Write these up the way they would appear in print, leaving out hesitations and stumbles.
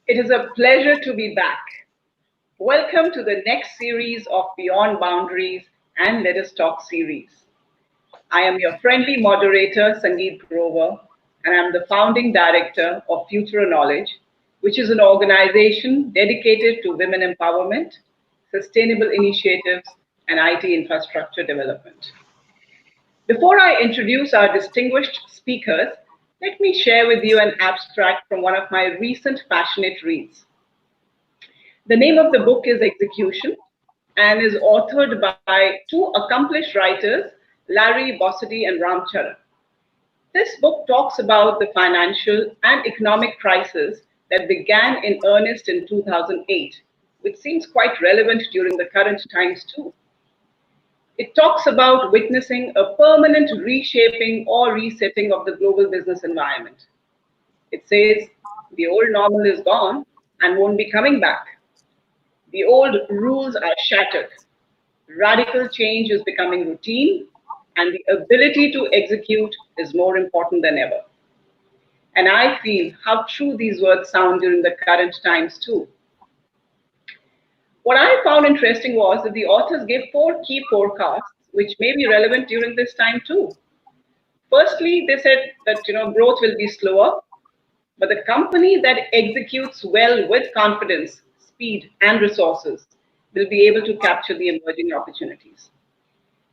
It is a pleasure to be back. Welcome to the next series of Beyond Boundaries and Let Us Talk series. I am your friendly moderator, Sangeet Growar, and I'm the founding director of Future Knowledge, which is an organization dedicated to women empowerment, sustainable initiatives, and IT infrastructure development. Before I introduce our distinguished speakers, let me share with you an abstract from one of my recent passionate reads. The name of the book is Execution and is authored by two accomplished writers, Larry Bossidy and Ram Charan. This book talks about the financial and economic crisis that began in earnest in 2008, which seems quite relevant during the current times too. It talks about witnessing a permanent reshaping or resetting of the global business environment. It says the old normal is gone and won't be coming back. The old rules are shattered. Radical change is becoming routine, and the ability to execute is more important than ever. And I feel how true these words sound during the current times, too. What I found interesting was that the authors gave four key forecasts, which may be relevant during this time, too. Firstly, they said that growth will be slower, but the company that executes well with confidence, speed, and resources will be able to capture the emerging opportunities.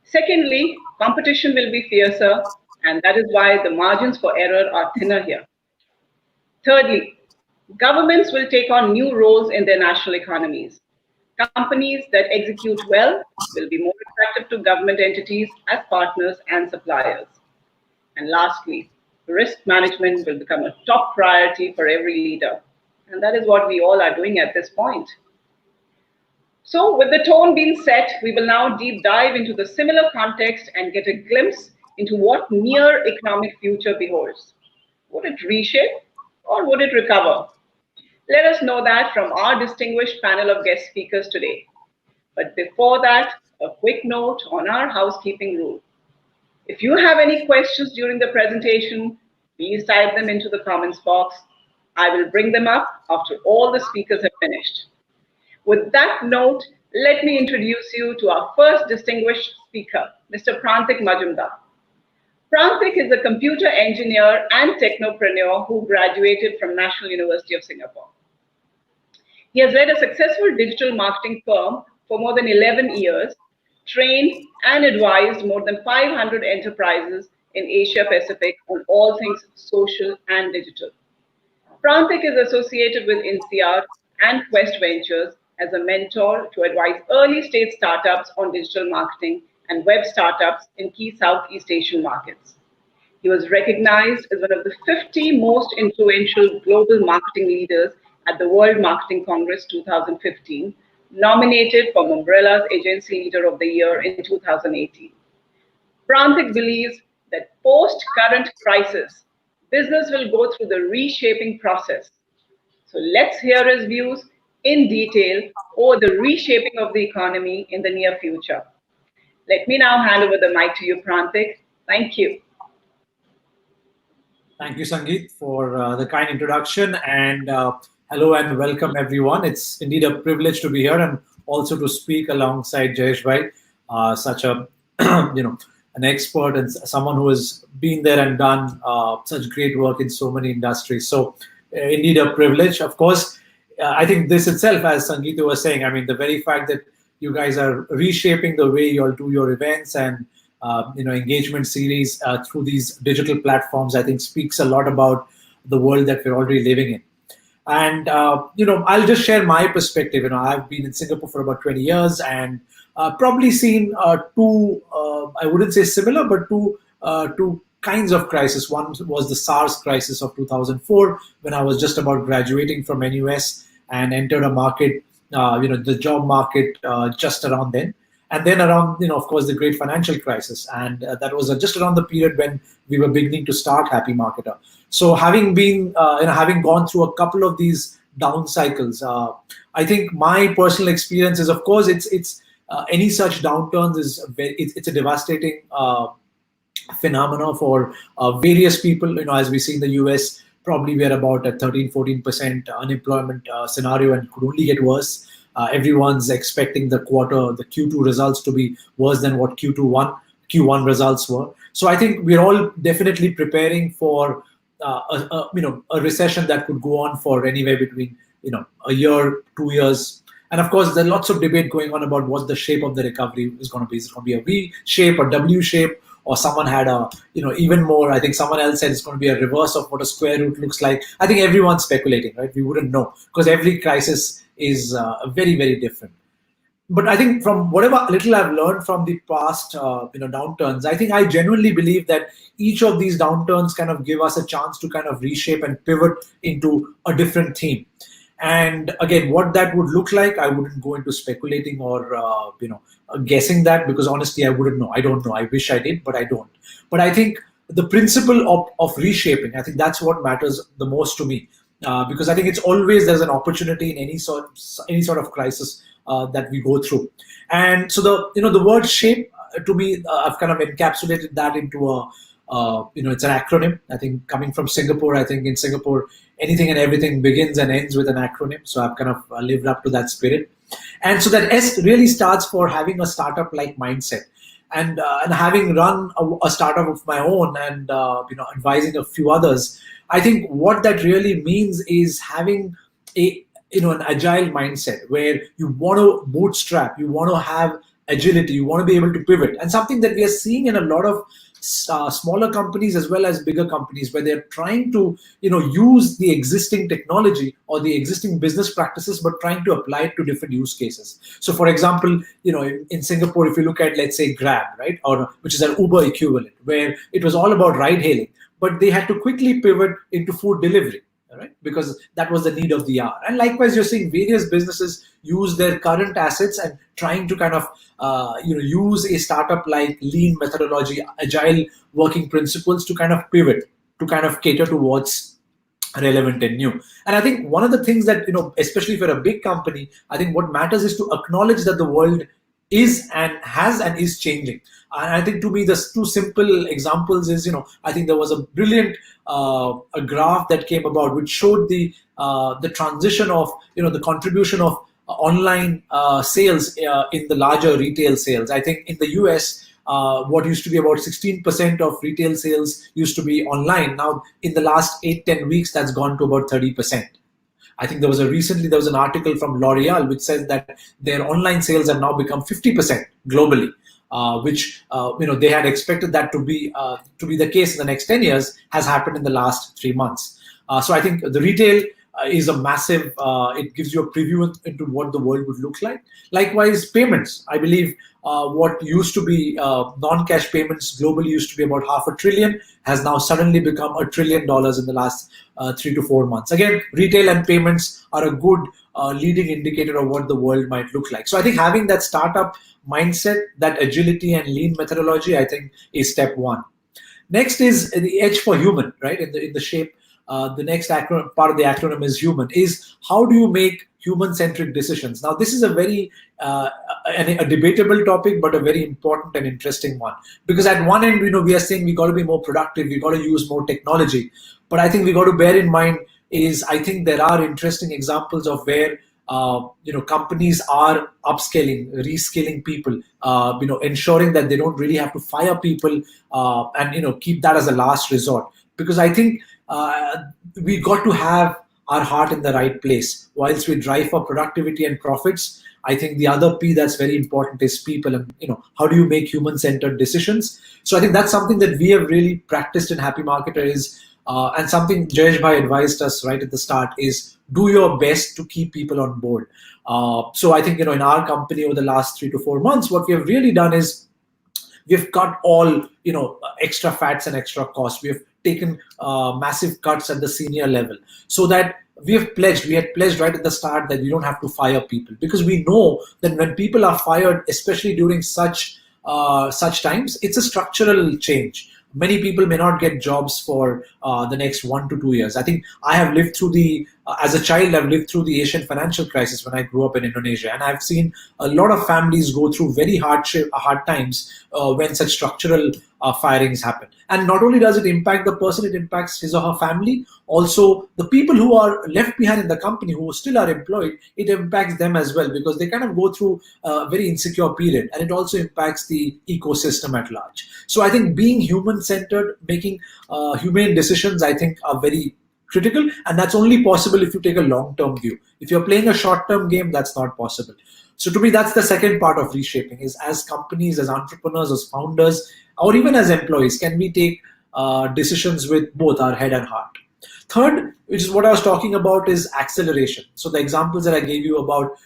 Secondly, competition will be fiercer, and that is why the margins for error are thinner here. Thirdly, governments will take on new roles in their national economies. Companies that execute well will be more attractive to government entities as partners and suppliers. And lastly, risk management will become a top priority for every leader. And that is what we all are doing at this point. So, with the tone being set, we will now deep dive into the similar context and get a glimpse into what near economic future beholds. Would it reshape or would it recover? Let us know that from our distinguished panel of guest speakers today. But before that, a quick note on our housekeeping rule. If you have any questions during the presentation, please type them into the comments box. I will bring them up after all the speakers have finished. With that note, let me introduce you to our first distinguished speaker, Mr. Prantik Majumda. Prantik is a computer engineer and technopreneur who graduated from National University of Singapore. He has led a successful digital marketing firm for more than 11 years, trained and advised more than 500 enterprises in Asia Pacific on all things social and digital. Prantik is associated with INSEAD and Quest Ventures as a mentor to advise early stage startups on digital marketing and web startups in key Southeast Asian markets. He was recognized as one of the 50 most influential global marketing leaders at the World Marketing Congress 2015, nominated for Umbrella's Agency Leader of the Year in 2018. Prantik believes that post-current crisis, business will go through the reshaping process. So let's hear his views in detail over the reshaping of the economy in the near future. Let me now hand over the mic to you, Prantik. Thank you. Thank you, Sangeet, for the kind introduction. And hello and welcome, everyone. It's indeed a privilege to be here and also to speak alongside Jayesh bhai, such a an expert and someone who has been there and done such great work in so many industries. So indeed a privilege. Of course, I think this itself, as Sangeet was saying, I mean, the very fact that you guys are reshaping the way you all do your events and engagement series through these digital platforms, I think speaks a lot about the world that we're already living in. And I'll just share my perspective. I've been in Singapore for about 20 years and probably seen two, I wouldn't say similar, but two kinds of crisis. One was the Sars crisis of 2004, when I was just about graduating from NUS and entered a market, the job market just around then. And then around, of course, the great financial crisis. And that was just around the period when we were beginning to start Happy Marketer. So having been, having gone through a couple of these down cycles, I think my personal experience is, of course, it's any such downturns it's a devastating phenomena for various people, as we see in the US, probably we're about a 13-14% unemployment scenario and could only get worse. Everyone's expecting the Q2 results to be worse than what Q1 results were. So I think we're all definitely preparing for a recession that could go on for anywhere between a year, 2 years. And of course, there's lots of debate going on about what the shape of the recovery is going to be. Is it going to be a V shape or W shape? Or someone had even more, I think someone else said it's going to be a reverse of what a square root looks like. I think everyone's speculating, right? We wouldn't know because every crisis is very, very different. But I think from whatever little I've learned from the past, downturns, I think I genuinely believe that each of these downturns kind of give us a chance to kind of reshape and pivot into a different theme. And again, what that would look like, I wouldn't go into speculating or guessing that, because honestly, I wouldn't know. I don't know. I wish I did, but I don't. But I think the principle of reshaping, I think that's what matters the most to me, because I think it's always there's an opportunity in any sort of crisis that we go through. And so the word shape to me, I've kind of encapsulated that into it's an acronym. I think coming from Singapore, I think in Singapore, anything and everything begins and ends with an acronym. So I've kind of lived up to that spirit. And so that S really starts for having a startup-like mindset. And having run a startup of my own and advising a few others, I think what that really means is having an agile mindset where you want to bootstrap, you want to have agility, you want to be able to pivot. And something that we are seeing in a lot of smaller companies as well as bigger companies, where they're trying to use the existing technology or the existing business practices, but trying to apply it to different use cases. So for example, in Singapore, if you look at, let's say, Grab, right, or which is an Uber equivalent, where it was all about ride hailing, but they had to quickly pivot into food delivery, right? Because that was the need of the hour. And likewise, you're seeing various businesses use their current assets and trying to kind of use a startup like lean methodology, agile working principles to kind of pivot, to kind of cater to what's relevant and new. And I think one of the things that, especially if you're a big company, I think what matters is to acknowledge that the world is and has and is changing. And I think to me, the two simple examples is, I think there was a brilliant a graph that came about which showed the transition of, the contribution of online sales in the larger retail sales. I think in the US, what used to be about 16% of retail sales used to be online. Now, in the last 8-10 weeks, that's gone to about 30%. I think there was an article from L'Oreal which says that their online sales have now become 50% globally, which they had expected that to be the case in the next 10 years, has happened in the last 3 months. So I think the retail is a massive, it gives you a preview into what the world would look like. Likewise, payments. I believe what used to be non-cash payments globally used to be about $500 billion, has now suddenly become $1 trillion in the last 3 to 4 months. Again, retail and payments are a good leading indicator of what the world might look like. So I think having that startup mindset, that agility and lean methodology, I think is step one. Next is the H for human, right? In the shape. The next part of the acronym is human, is how do you make human-centric decisions? Now, this is a very a debatable topic, but a very important and interesting one. Because at one end, we are saying we got to be more productive, we got to use more technology. But I think we got to bear in mind is, I think there are interesting examples of where companies are upscaling, reskilling people, ensuring that they don't really have to fire people and keep that as a last resort. Because I think we got to have our heart in the right place. Whilst we drive for productivity and profits, I think the other P that's very important is people, and how do you make human-centered decisions? So I think that's something that we have really practiced in Happy Marketer and something Jayesh bhai advised us right at the start is do your best to keep people on board. So I think in our company over the last 3 to 4 months, what we have really done is we've cut all extra fats and extra costs. We have taken massive cuts at the senior level, so that we had pledged right at the start that we don't have to fire people, because we know that when people are fired, especially during such times, it's a structural change. Many people may not get jobs for the next 1 to 2 years. I think I have lived through the as a child, I've lived through the Asian financial crisis when I grew up in Indonesia, and I've seen a lot of families go through very hard times when such structural firings happen. And not only does it impact the person, it impacts his or her family. Also, the people who are left behind in the company who still are employed, it impacts them as well because they kind of go through a very insecure period, and it also impacts the ecosystem at large. So I think being human centered, making humane decisions, I think are very critical, and that's only possible if you take a long term view. If you're playing a short term game, that's not possible. So to me, that's the second part of reshaping: is as companies, as entrepreneurs, as founders, or even as employees, can we take decisions with both our head and heart? Third, which is what I was talking about, is acceleration. So the examples that I gave you about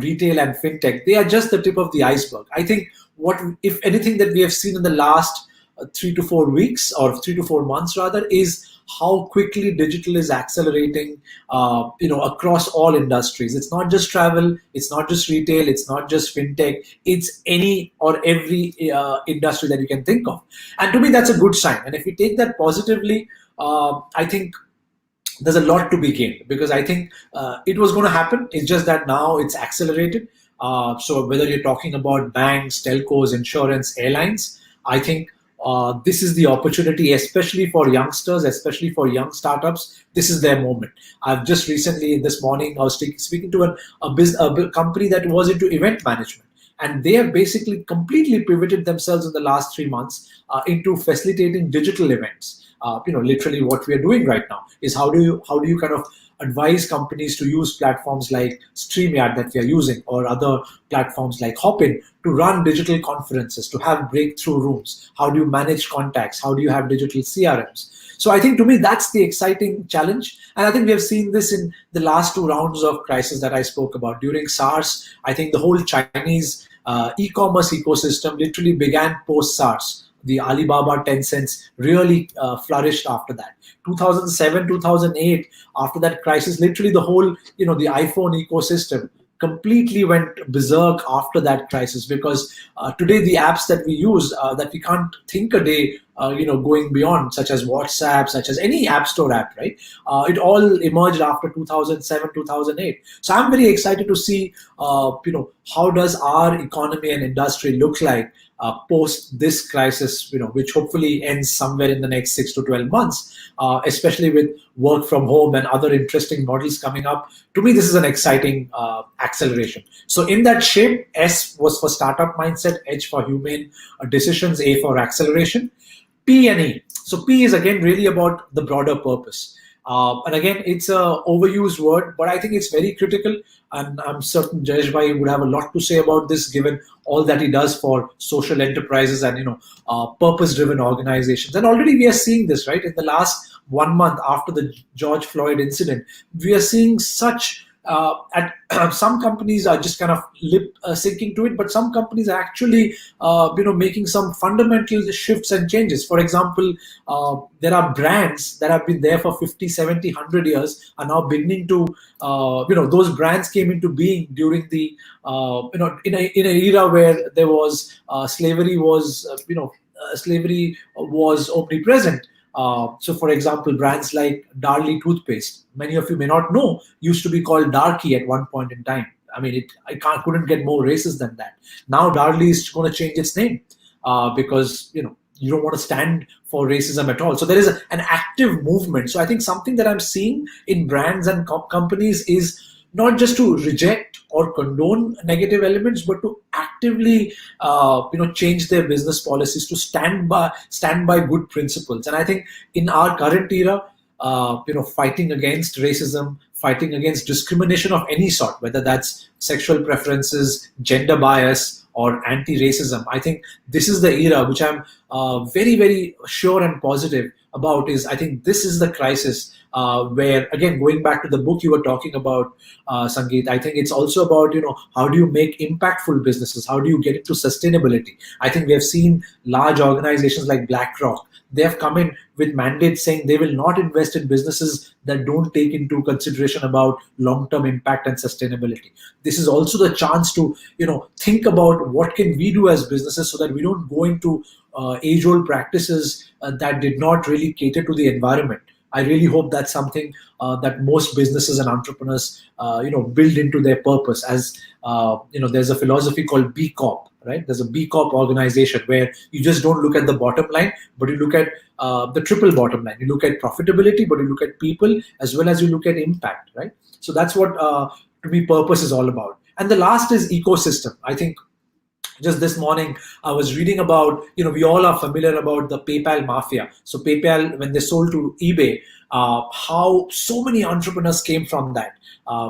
retail and fintech, they are just the tip of the iceberg. I think what, if anything, that we have seen in the last 3 to 4 weeks, or 3 to 4 months rather, is how quickly digital is accelerating, across all industries. It's not just travel, it's not just retail, it's not just fintech, it's any or every industry that you can think of. And to me, that's a good sign. And if we take that positively, I think there's a lot to be gained, because I think it was going to happen. It's just that now it's accelerated. So whether you're talking about banks, telcos, insurance, airlines, I think this is the opportunity, especially for youngsters, especially for young startups. This is their moment. I've just recently, this morning, I was speaking to a company that was into event management, and they have basically completely pivoted themselves in the last 3 months into facilitating digital events. Literally what we are doing right now is how do you kind of advise companies to use platforms like StreamYard that we are using, or other platforms like Hopin, to run digital conferences, to have breakthrough rooms. How do you manage contacts? How do you have digital CRMs? So I think, to me, that's the exciting challenge. And I think we have seen this in the last 2 rounds of crisis that I spoke about. During SARS, I think the whole Chinese e-commerce ecosystem literally began post-SARS. The Alibaba, Tencents really flourished after that. 2007, 2008, after that crisis, literally the whole, the iPhone ecosystem completely went berserk after that crisis, because today the apps that we use, that we can't think a day, going beyond, such as WhatsApp, such as any app store app, right? It all emerged after 2007, 2008. So I'm very excited to see, how does our economy and industry look like post this crisis, which hopefully ends somewhere in the next 6 to 12 months, especially with work from home and other interesting models coming up. To me, this is an exciting acceleration. So in that shape, S was for startup mindset, H for humane decisions, A for acceleration, P and E. So P is again really about the broader purpose. And again, it's a overused word, but I think it's very critical. And I'm certain Jayesh Bhai would have a lot to say about this, given all that he does for social enterprises and purpose-driven organizations. And already we are seeing this, right? In the last 1 month after the George Floyd incident, we are seeing such. At some companies are just kind of lip syncing to it, but some companies are actually, making some fundamental shifts and changes. For example, there are brands that have been there for 50, 70, 100 years are now beginning to, those brands came into being during the, in an era where there was slavery was omnipresent. So, for example, brands like Darlie toothpaste, many of you may not know, used to be called Darky at one point in time. I mean, couldn't get more racist than that. Now Darlie is going to change its name because you don't want to stand for racism at all. So there is an active movement. So I think something that I'm seeing in brands and companies is not just to reject or condone negative elements, but to actively, change their business policies to stand by good principles. And I think in our current era, fighting against racism, fighting against discrimination of any sort, whether that's sexual preferences, gender bias, or anti-racism, I think this is the era which I'm very, very sure and positive about. I think this is the crisis where, again, going back to the book you were talking about, Sangeet, I think it's also about, how do you make impactful businesses? How do you get into sustainability? I think we have seen large organizations like BlackRock. They have come in with mandates saying they will not invest in businesses that don't take into consideration about long-term impact and sustainability. This is also the chance to, think about what can we do as businesses so that we don't go into age-old practices that did not really cater to the environment. I really hope that's something that most businesses and entrepreneurs, build into their purpose. As there's a philosophy called B Corp, right? There's a B Corp organization where you just don't look at the bottom line, but you look at the triple bottom line. You look at profitability, but you look at people as well as you look at impact, right? So that's what, to me, purpose is all about. And the last is ecosystem. I think just this morning I was reading about, we all are familiar about the PayPal mafia. So PayPal, when they sold to eBay, how so many entrepreneurs came from that.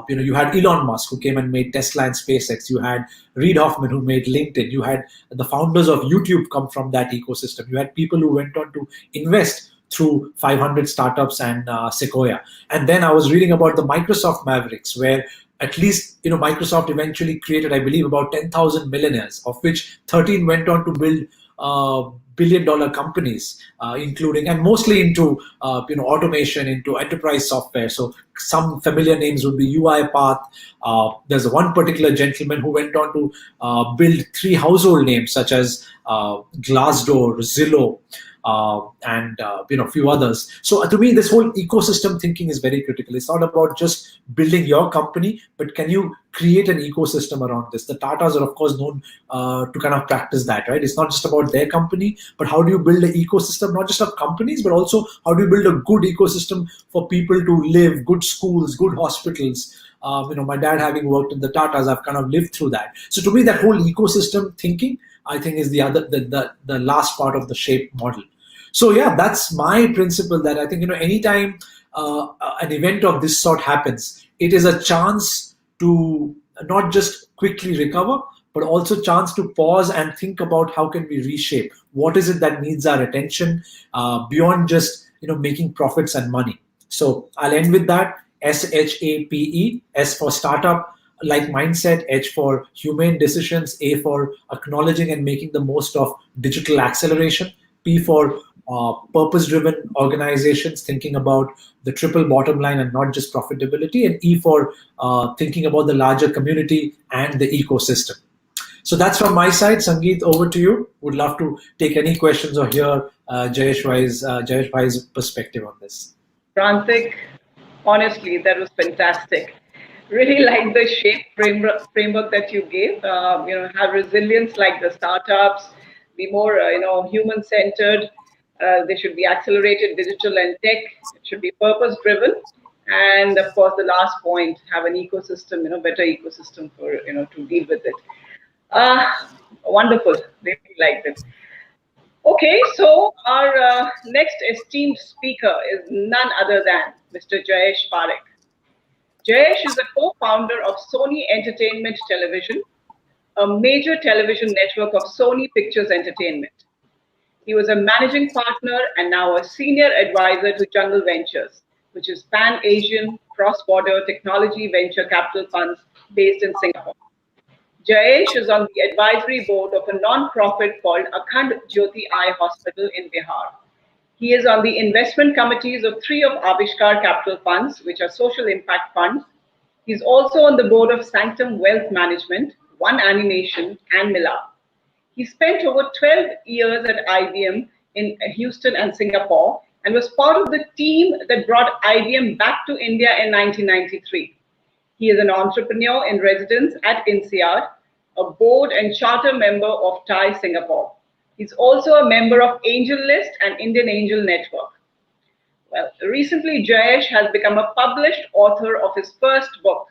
You had Elon Musk, who came and made Tesla and SpaceX. You had Reid Hoffman, who made LinkedIn. You had the founders of YouTube come from that ecosystem. You had people who went on to invest through 500 startups and Sequoia. And then I was reading about the Microsoft Mavericks, where at least, Microsoft eventually created, I believe, about 10,000 millionaires, of which 13 went on to build billion-dollar companies, including, and mostly into automation, into enterprise software. So some familiar names would be UiPath. There's one particular gentleman who went on to build 3 household names such as Glassdoor, Zillow, and a few others. So to me, this whole ecosystem thinking is very critical. It's not about just building your company, but can you create an ecosystem around this? The Tatas are, of course, known to kind of practice that, right? It's not just about their company, but how do you build an ecosystem, not just of companies, but also how do you build a good ecosystem for people to live, good schools, good hospitals. My dad having worked in the Tatas, I've kind of lived through that. So to me, that whole ecosystem thinking, I think, is the last part of the Shape model. So yeah, that's my principle, that I think, anytime an event of this sort happens, it is a chance to not just quickly recover, but also chance to pause and think about how can we reshape. What is it that needs our attention beyond just making profits and money. So I'll end with that. SHAPE, S for startup like mindset, H for humane decisions, A for acknowledging and making the most of digital acceleration, P for purpose-driven organizations thinking about the triple bottom line and not just profitability, and E for thinking about the larger community and the ecosystem. So that's from my side. Sangeet, over to you. Would love to take any questions or hear Jayesh Bhai's perspective on this. Prantik, honestly, that was fantastic. Really like the shape framework that you gave. Have resilience like the startups, be more, human centered. They should be accelerated, digital and tech. It should be purpose driven, and of course, the last point: have an ecosystem, better ecosystem for to deal with it. Wonderful. Really liked it. Okay, so our next esteemed speaker is none other than Mr. Jayesh Parekh. Jayesh is a co-founder of Sony Entertainment Television, a major television network of Sony Pictures Entertainment. He was a managing partner and now a senior advisor to Jungle Ventures, which is Pan-Asian cross-border technology venture capital funds based in Singapore. Jayesh is on the advisory board of a non-profit called Akhand Jyoti Eye Hospital in Bihar. He is on the investment committees of 3 of Avishkar Capital Funds, which are social impact funds. He's also on the board of Sanctum Wealth Management, One Animation, and Mila. He spent over 12 years at IBM in Houston and Singapore and was part of the team that brought IBM back to India in 1993. He is an entrepreneur in residence at INSEAD, a board and charter member of TIE Singapore. He's also a member of AngelList and Indian Angel Network. Well, recently Jayesh has become a published author of his first book,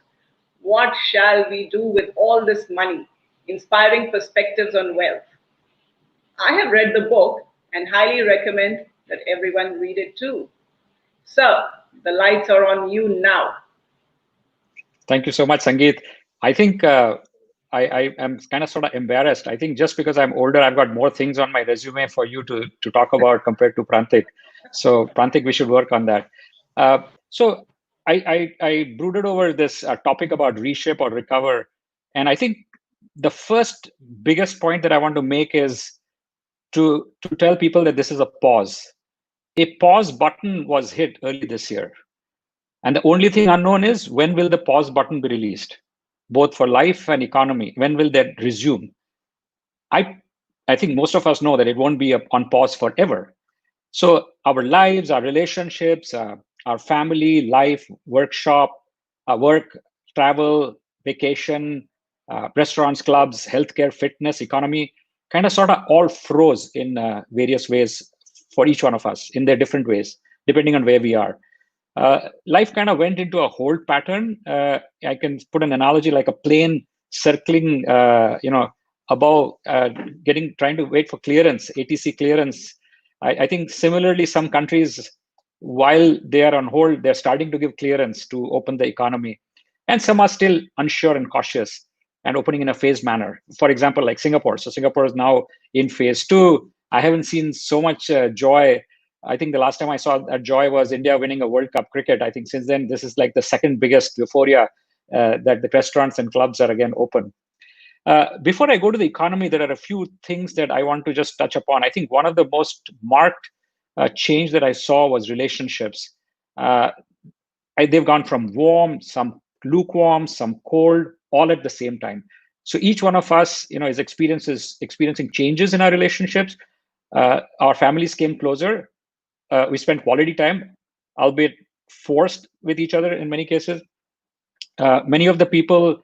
What Shall We Do With All This Money? Inspiring Perspectives on Wealth. I have read the book and highly recommend that everyone read it too. Sir, the lights are on you now. Thank you so much, Sangeet. I think I am kind of sort of embarrassed. I think just because I'm older, I've got more things on my resume for you to talk about compared to Prantik. So Prantik, we should work on that. So I brooded over this topic about reshape or recover. And I think the first biggest point that I want to make is to tell people that this is a pause. A pause button was hit early this year. And the only thing unknown is when will the pause button be released, both for life and economy? When will that resume? I think most of us know that it won't be on pause forever. So our lives, our relationships, our family life, workshop, work, travel, vacation, restaurants, clubs, healthcare, fitness, economy, kind of sort of all froze in various ways for each one of us in their different ways, depending on where we are. Life kind of went into a hold pattern. I can put an analogy like a plane circling, above, trying to wait for clearance, ATC clearance. I think similarly, some countries, while they are on hold, they're starting to give clearance to open the economy, and some are still unsure and cautious and opening in a phased manner. For example, like Singapore. So Singapore is now in phase two. I haven't seen so much joy. I think the last time I saw that joy was India winning a World Cup cricket. I think since then, this is like the second biggest euphoria, that the restaurants and clubs are again open. Before I go to the economy, there are a few things that I want to just touch upon. I think one of the most marked change that I saw was relationships. Uh, they've gone from warm, some lukewarm, some cold, all at the same time. So each one of us, is experiencing changes in our relationships. Our families came closer. We spent quality time, albeit forced, with each other in many cases. Many of the people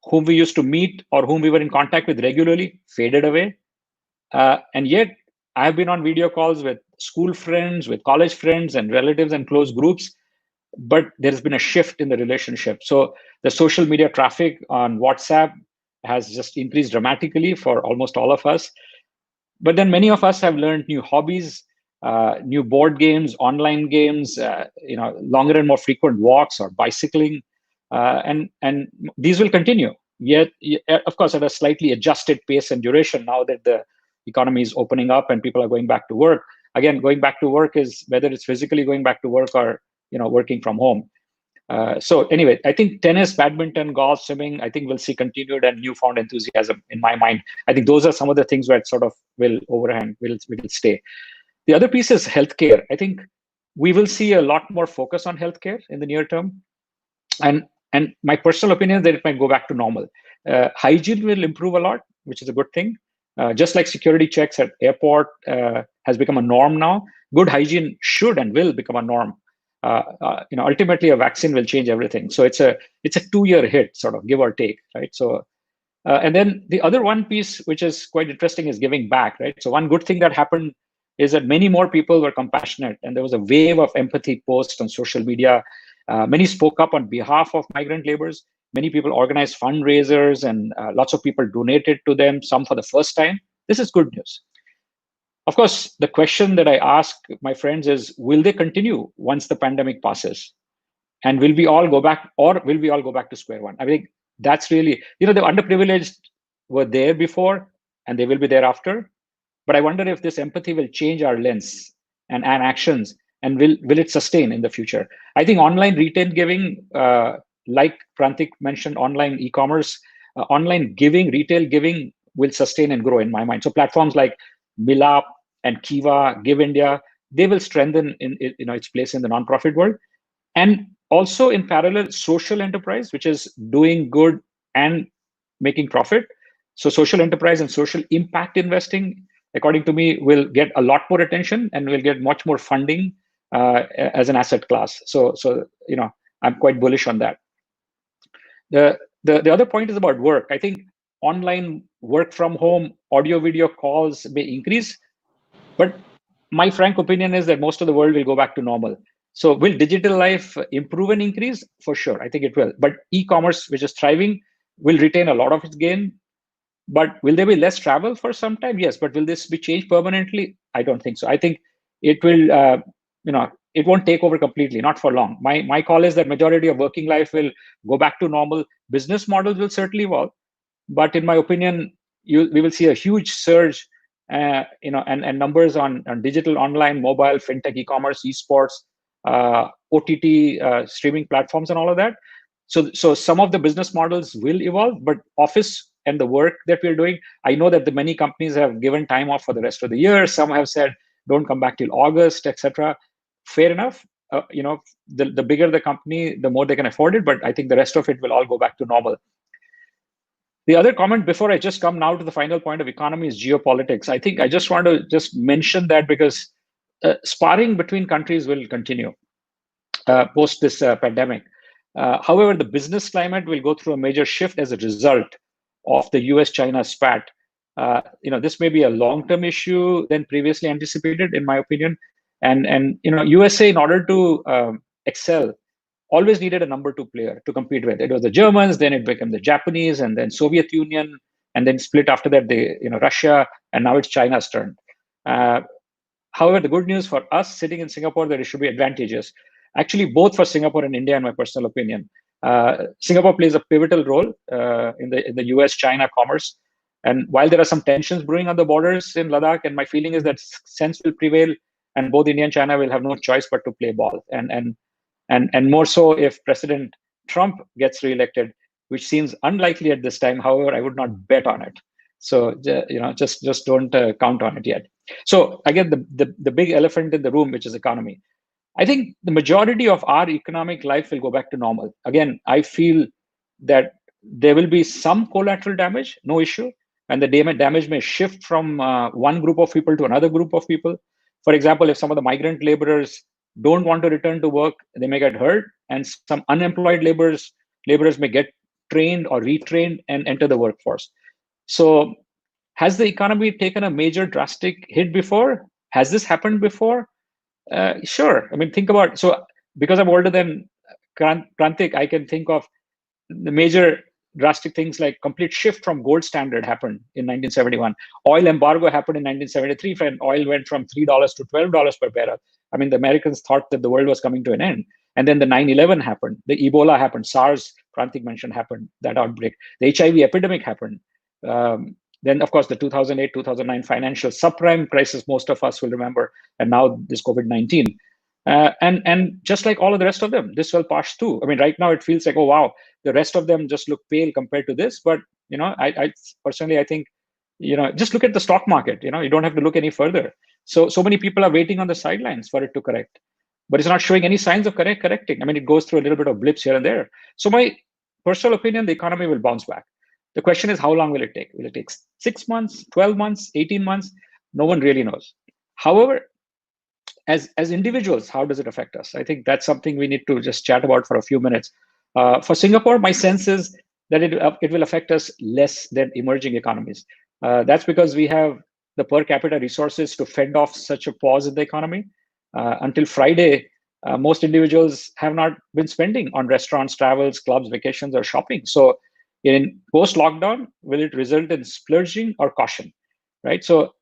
whom we used to meet or whom we were in contact with regularly faded away. And yet, I've been on video calls with school friends, with college friends, and relatives and close groups. But there's been a shift in the relationship. So the social media traffic on WhatsApp has just increased dramatically for almost all of us. But then many of us have learned new hobbies, new board games, online games, longer and more frequent walks or bicycling, and these will continue. Yet, of course, at a slightly adjusted pace and duration now that the economy is opening up and people are going back to work. Again, going back to work is whether it's physically going back to work or working from home. So anyway, I think tennis, badminton, golf, swimming, I think we'll see continued and newfound enthusiasm in my mind. I think those are some of the things where it sort of will overhang, will stay. The other piece is healthcare. I think we will see a lot more focus on healthcare in the near term. And my personal opinion is that it might go back to normal. Hygiene will improve a lot, which is a good thing. Just like security checks at airport has become a norm now, good hygiene should and will become a norm. Ultimately a vaccine will change everything. So it's a 2-year hit, sort of, give or take, right? So, and then the other one piece, which is quite interesting, is giving back, right? So one good thing that happened is that many more people were compassionate, and there was a wave of empathy posts on social media. Many spoke up on behalf of migrant laborers. Many people organized fundraisers, and lots of people donated to them, some for the first time. This is good news. Of course, the question that I ask my friends is, will they continue once the pandemic passes? And will we all go back, or will we all go back to square one? I think that's really, the underprivileged were there before, and they will be there after. But I wonder if this empathy will change our lens and actions, and will it sustain in the future? I think online retail giving, like Prantik mentioned, online e-commerce, online giving, retail giving will sustain and grow in my mind. So platforms like Milap and Kiva, Give India, they will strengthen in its place in the nonprofit world. And also in parallel, social enterprise, which is doing good and making profit. So social enterprise and social impact investing, according to me, will get a lot more attention and will get much more funding as an asset class. So I'm quite bullish on that. The other point is about work. I think online work from home, audio video calls may increase, but my frank opinion is that most of the world will go back to normal. So will digital life improve and increase? For sure, I think it will. But e-commerce, which is thriving, will retain a lot of its gain. But will there be less travel for some time? Yes. But will this be changed permanently? I don't think so. I think it will, it won't take over completely, not for long. My call is that majority of working life will go back to normal. Business models will certainly evolve. But in my opinion, we will see a huge surge, and numbers on digital, online, mobile, fintech, e-commerce, esports, OTT, streaming platforms, and all of that. So some of the business models will evolve, but office and the work that we're doing, I know that the many companies have given time off for the rest of the year. Some have said, don't come back till August, etc. Fair enough. The bigger the company, the more they can afford it. But I think the rest of it will all go back to normal. The other comment before I just come now to the final point of economy is geopolitics. I think I just want to just mention that because sparring between countries will continue post this pandemic. However, the business climate will go through a major shift as a result of the US-China spat. This may be a long-term issue than previously anticipated, in my opinion. And USA, in order to excel, always needed a number two player to compete with. It was the Germans, then it became the Japanese, and then Soviet Union, and then split after that, Russia, and now it's China's turn. However, the good news for us sitting in Singapore, that it should be advantageous. Actually, both for Singapore and India, in my personal opinion. Singapore plays a pivotal role in the US-China commerce. And while there are some tensions brewing on the borders in Ladakh, and my feeling is that sense will prevail, and both India and China will have no choice but to play ball. And more so if President Trump gets reelected, which seems unlikely at this time. However, I would not bet on it. So just don't count on it yet. So again, the big elephant in the room, which is economy. I think the majority of our economic life will go back to normal. Again, I feel that there will be some collateral damage, no issue, and the damage may shift from one group of people to another group of people. For example, if some of the migrant laborers don't want to return to work, they may get hurt, and some unemployed laborers may get trained or retrained and enter the workforce. So has the economy taken a major drastic hit before? Has this happened before? Sure. I mean, think about, so because I'm older than Prantik, I can think of the major drastic things like complete shift from gold standard happened in 1971. Oil embargo happened in 1973 when oil went from $3 to $12 per barrel. I mean, the Americans thought that the world was coming to an end. And then the 9/11 happened. The Ebola happened. SARS, Prantik mentioned, happened, that outbreak. The HIV epidemic happened. Then, of course, the 2008-2009 financial subprime crisis, most of us will remember, and now this COVID-19. And just like all of the rest of them, this will pass too. I mean, right now it feels like, oh, wow, the rest of them just look pale compared to this. But, I personally, I think, just look at the stock market. You don't have to look any further. So many people are waiting on the sidelines for it to correct. But it's not showing any signs of correcting. I mean, it goes through a little bit of blips here and there. So my personal opinion, the economy will bounce back. The question is, how long will it take? Will it take 6 months, 12 months, 18 months? No one really knows. However, as individuals, how does it affect us? I think that's something we need to just chat about for a few minutes. For Singapore, my sense is that it will affect us less than emerging economies. That's because we have the per capita resources to fend off such a pause in the economy. Until Friday, most individuals have not been spending on restaurants, travels, clubs, vacations, or shopping. So in post-lockdown, will it result in splurging or caution, right? So,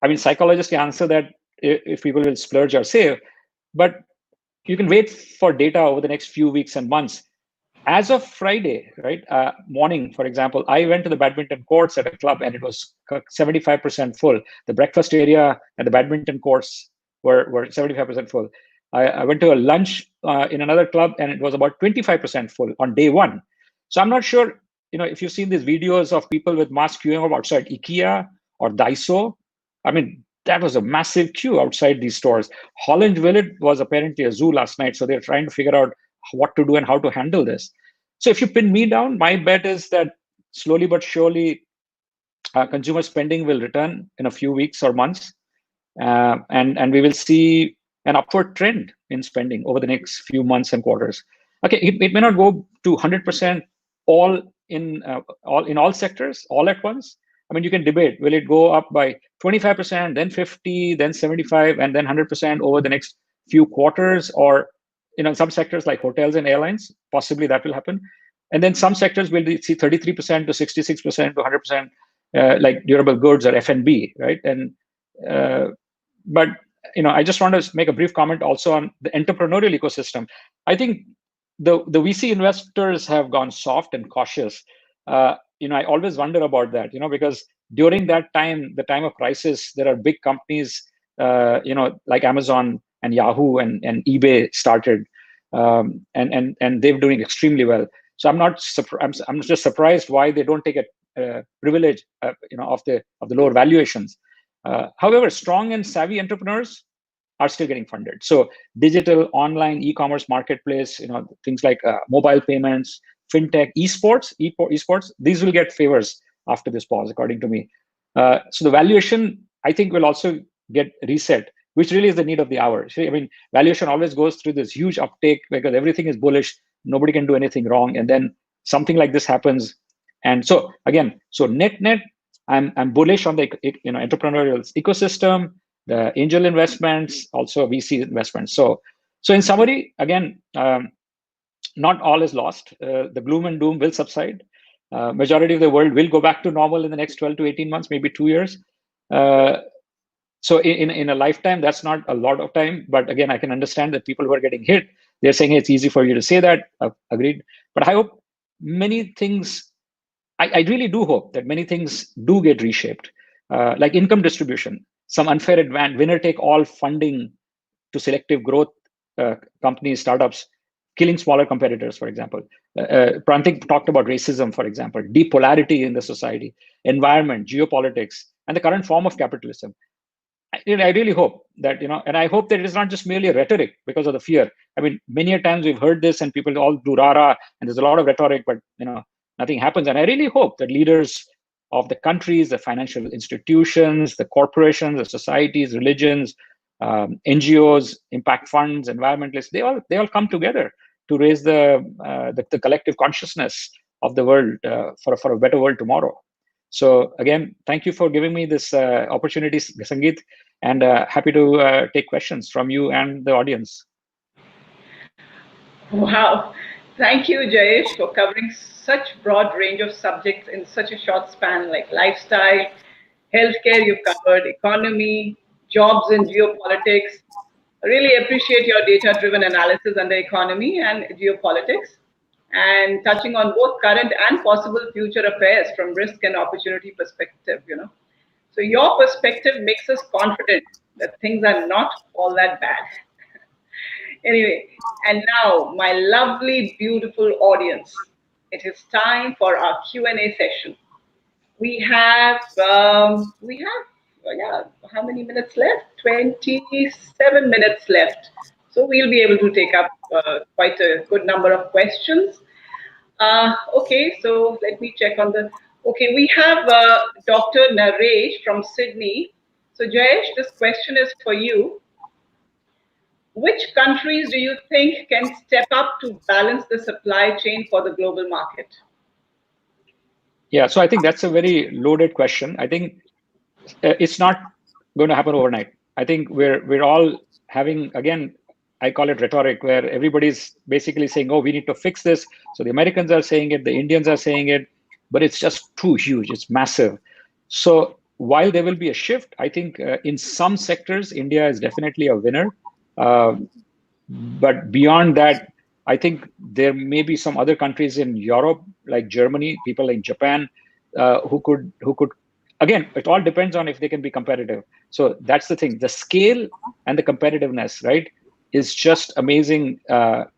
I mean, psychologists can answer that if people will splurge or save, but you can wait for data over the next few weeks and months. As of Friday, right, morning, for example, I went to the badminton courts at a club and it was 75% full. The breakfast area and the badminton courts were 75% full. I went to a lunch in another club and it was about 25% full on day one. So I'm not sure, if you've seen these videos of people with masks queuing up outside IKEA or Daiso. I mean, that was a massive queue outside these stores. Holland Village was apparently a zoo last night, so they're trying to figure out what to do and how to handle this. So if you pin me down, my bet is that slowly but surely, consumer spending will return in a few weeks or months, and we will see an upward trend in spending over the next few months and quarters. Okay, it may not go to 100% all in all sectors all at once. I mean, you can debate, will it go up by 25%, then 50, then 75, and then 100% over the next few quarters? Or, in some sectors like hotels and airlines, possibly that will happen. And then some sectors will see 33% to 66% to 100%, like durable goods or F&B, right? And but I just want to make a brief comment also on the entrepreneurial ecosystem. I think the VC investors have gone soft and cautious. I always wonder about that, because during that time, the time of crisis, there are big companies, like Amazon and Yahoo and eBay started, and they're doing extremely well. So I'm just surprised why they don't take a privilege, of the lower valuations. However, strong and savvy entrepreneurs are still getting funded. So digital, online, e-commerce marketplace, things like mobile payments, fintech, esports, these will get favors after this pause, according to me. So the valuation, I think, will also get reset which really is the need of the hour. I mean, valuation always goes through this huge uptake because everything is bullish, nobody can do anything wrong, and then something like this happens. And so again, so net, I'm bullish on the entrepreneurial ecosystem, the angel investments, also VC investments. So in summary, again, not all is lost. The gloom and doom will subside. Majority of the world will go back to normal in the next 12 to 18 months, maybe 2 years. So in a lifetime, that's not a lot of time. But again, I can understand that people who are getting hit, they're saying it's easy for you to say that. Agreed. But I hope many things, I really do hope that many things do get reshaped, like income distribution, some unfair advantage, winner take all funding to selective growth companies, startups, killing smaller competitors, for example. Prantik talked about racism, for example, depolarity in the society, environment, geopolitics, and the current form of capitalism. I really hope that, and I hope that it is not just merely a rhetoric because of the fear. I mean, many a times we've heard this and people all do rah-rah, and there's a lot of rhetoric, but nothing happens. And I really hope that leaders of the countries, the financial institutions, the corporations, the societies, religions, NGOs, impact funds, environmentalists, they all come together to raise the collective consciousness of the world for a better world tomorrow. So again, thank you for giving me this opportunity, Sangeet, and happy to take questions from you and the audience. Wow. Thank you, Jayesh, for covering such broad range of subjects in such a short span, like lifestyle, healthcare you've covered, economy, jobs and geopolitics. I really appreciate your data-driven analysis on the economy and geopolitics, and touching on both current and possible future affairs from risk and opportunity perspective. So your perspective makes us confident that things are not all that bad. Anyway, and now, my lovely, beautiful audience, it is time for our Q&A session. We have, yeah, how many minutes left? 27 minutes left. So we'll be able to take up quite a good number of questions. Okay, so let me check on the. Okay, we have Dr. Naresh from Sydney. So Jayesh, this question is for you. Which countries do you think can step up to balance the supply chain for the global market? Yeah, so I think that's a very loaded question. I think it's not going to happen overnight. I think we're all having, again, I call it rhetoric, where everybody's basically saying, oh, we need to fix this. So the Americans are saying it, the Indians are saying it, but it's just too huge. It's massive. So while there will be a shift, I think in some sectors, India is definitely a winner. But beyond that, I think there may be some other countries in Europe, like Germany, people like Japan, who could. Again, it all depends on if they can be competitive. So that's the thing. The scale and the competitiveness, right, is just amazing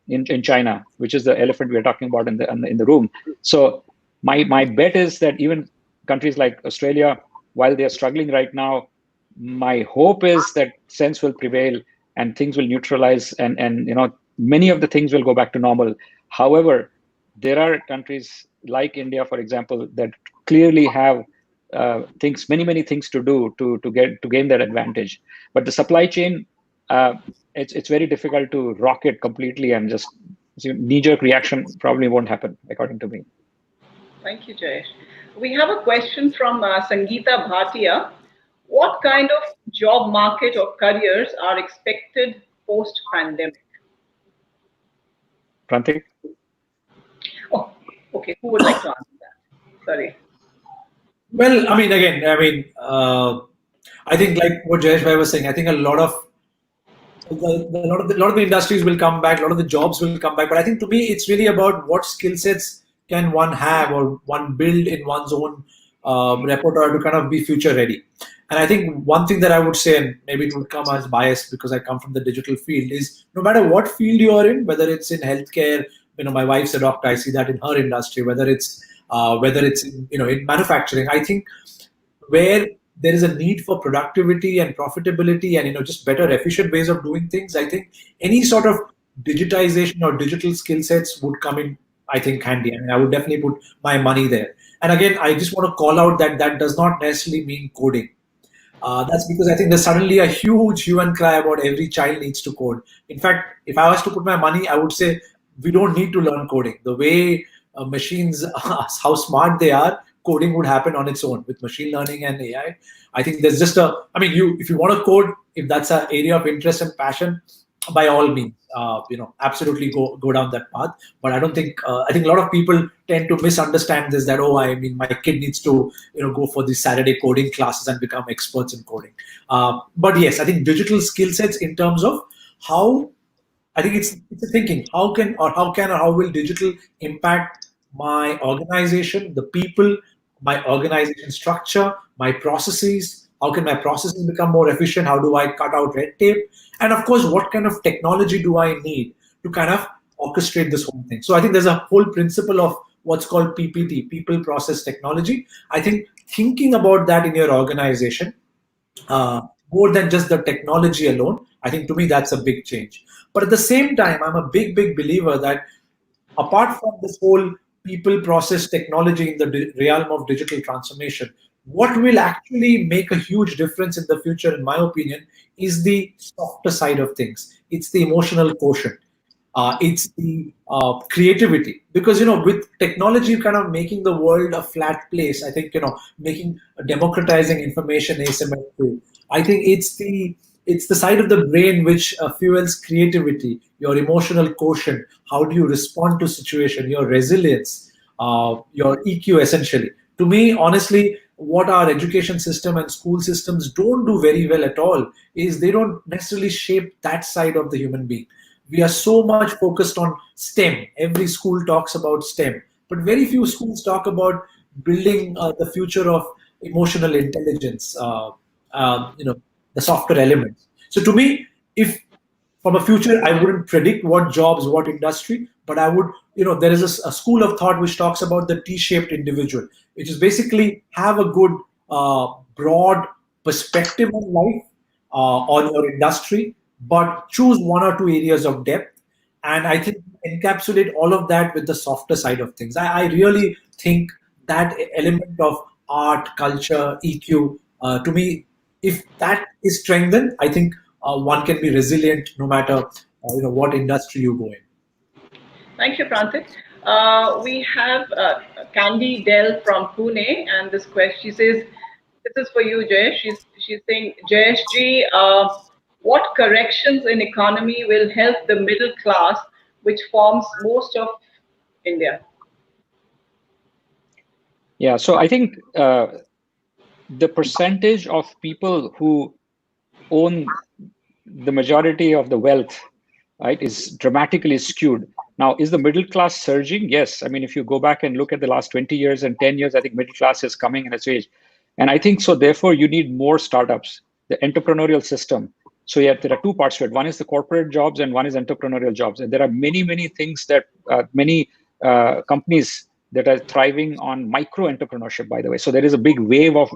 in China, which is the elephant we're talking about in the room. So my bet is that even countries like Australia, while they're struggling right now, my hope is that sense will prevail and things will neutralize, and many of the things will go back to normal. However, there are countries like India, for example, that clearly have many things to do to gain that advantage. But the supply chain, it's very difficult to rock it completely, and just knee-jerk reaction probably won't happen, according to me. Thank you, Jayesh. We have a question from Sangeeta Bhatia. What kind of job market or careers are expected post-pandemic? Prantik? Oh, okay. Who would like to answer that? Sorry. Well, I think like what Jayesh Bhai was saying, I think a lot of the industries will come back, a lot of the jobs will come back. But I think to me, it's really about what skill sets can one have or one build in one's own repertoire to kind of be future ready. And I think one thing that I would say, and maybe it would come as bias because I come from the digital field, is no matter what field you are in, whether it's in healthcare, my wife's a doctor, I see that in her industry, whether it's in manufacturing, I think where there is a need for productivity and profitability and just better efficient ways of doing things, I think any sort of digitization or digital skill sets would come in, I think, handy. I mean, I would definitely put my money there. And again, I just want to call out that does not necessarily mean coding. That's because I think there's suddenly a huge hue and cry about every child needs to code. In fact, if I was to put my money, I would say we don't need to learn coding. The way machines, how smart they are, coding would happen on its own with machine learning and AI. I think there's just I mean, if you want to code, if that's an area of interest and passion, by all means, absolutely go down that path. But I don't think I think a lot of people tend to misunderstand this. That I mean, my kid needs to go for these Saturday coding classes and become experts in coding. But yes, I think digital skill sets in terms of how I think it's a thinking. How will digital impact my organization, the people, my organization structure, my processes? How can my processes become more efficient? How do I cut out red tape? And of course, what kind of technology do I need to kind of orchestrate this whole thing? So I think there's a whole principle of what's called PPT, people, process, technology. I think thinking about that in your organization uh, more than just the technology alone. I think to me that's a big change. But at the same time, I'm a big believer that apart from this whole people process technology in the realm of digital transformation, what will actually make a huge difference in the future, in my opinion, is the softer side of things. It's the emotional quotient. It's the creativity, because with technology kind of making the world a flat place. I think making democratizing information asymmetrical. I think it's the side of the brain which fuels creativity, your emotional quotient. How do you respond to situation, your resilience, your EQ, essentially. To me, honestly, what our education system and school systems don't do very well at all is they don't necessarily shape that side of the human being. We are so much focused on STEM. Every school talks about STEM, but very few schools talk about building the future of emotional intelligence. The softer elements. So to me, if from a future, I wouldn't predict what jobs, what industry, but I would, there is a school of thought which talks about the T-shaped individual, which is basically have a good, broad perspective on life, on your industry, but choose one or two areas of depth. And I think encapsulate all of that with the softer side of things. I really think that element of art, culture, EQ, to me, if that is strengthened, I think one can be resilient no matter what industry you go in. Thank you, Prantik. We have Candy Dell from Pune, and this question, she says, this is for you, Jayesh. She's saying, Jayesh ji, what corrections in economy will help the middle class, which forms most of India? Yeah, so I think the percentage of people who own the majority of the wealth, right, is dramatically skewed. Now, is the middle class surging? Yes. I mean, if you go back and look at the last 20 years and 10 years, I think middle class is coming in its age. And I think so, therefore, you need more startups, the entrepreneurial system. So yeah, there are two parts to it. One is the corporate jobs and one is entrepreneurial jobs. And there are many things that many companies that are thriving on micro entrepreneurship, by the way. So there is a big wave of